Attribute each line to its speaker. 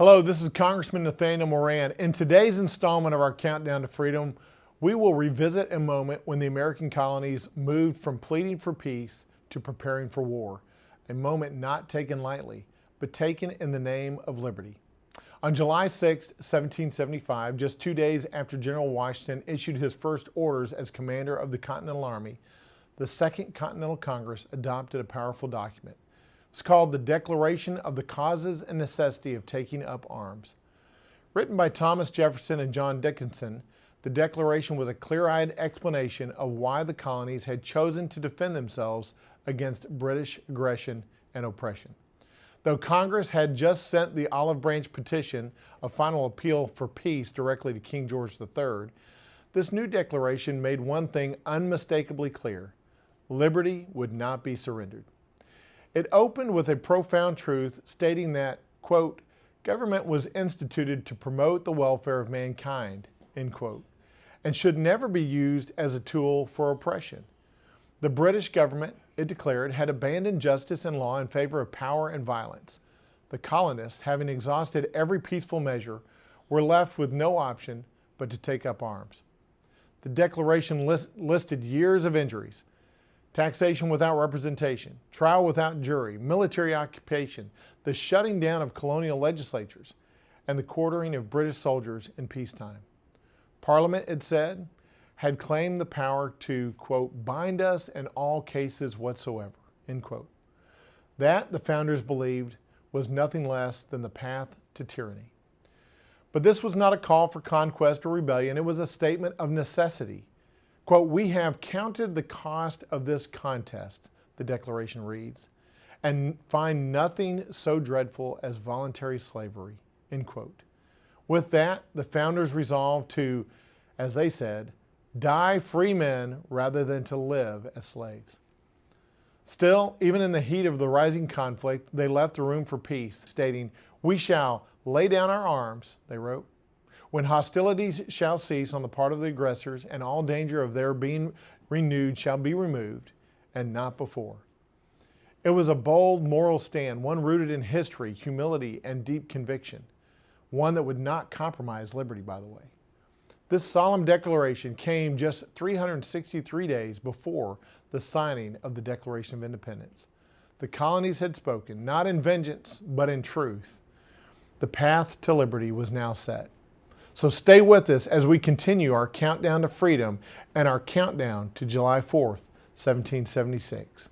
Speaker 1: Hello, this is Congressman Nathaniel Moran. In today's installment of our Countdown to Freedom, we will revisit a moment when the American colonies moved from pleading for peace to preparing for war, a moment not taken lightly, but taken in the name of liberty. On July 6, 1775, just 2 days after General Washington issued his first orders as commander of the Continental Army, the Second Continental Congress adopted a powerful document. It's called the Declaration of the Causes and Necessity of Taking Up Arms. Written by Thomas Jefferson and John Dickinson, the Declaration was a clear-eyed explanation of why the colonies had chosen to defend themselves against British aggression and oppression. Though Congress had just sent the Olive Branch Petition, a final appeal for peace, directly to King George III, this new declaration made one thing unmistakably clear: liberty would not be surrendered. It opened with a profound truth stating that, quote, government was instituted to promote the welfare of mankind, end quote, and should never be used as a tool for oppression. The British government, it declared, had abandoned justice and law in favor of power and violence. The colonists, having exhausted every peaceful measure, were left with no option but to take up arms. The Declaration listed years of injuries: taxation without representation, trial without jury, military occupation, the shutting down of colonial legislatures, and the quartering of British soldiers in peacetime. Parliament, it said, had claimed the power to, quote, bind us in all cases whatsoever, end quote. That, the founders believed, was nothing less than the path to tyranny. But this was not a call for conquest or rebellion. It was a statement of necessity. Quote, we have counted the cost of this contest, the Declaration reads, and find nothing so dreadful as voluntary slavery, end quote. With that, the founders resolved to, as they said, die free men rather than to live as slaves. Still, even in the heat of the rising conflict, they left the room for peace, stating, we shall lay down our arms, they wrote, when hostilities shall cease on the part of the aggressors, and all danger of their being renewed shall be removed, and not before. It was a bold moral stand, one rooted in history, humility, and deep conviction, one that would not compromise liberty, by the way. This solemn declaration came just 363 days before the signing of the Declaration of Independence. The colonies had spoken, not in vengeance, but in truth. The path to liberty was now set. So stay with us as we continue our countdown to freedom and our countdown to July 4th, 1776.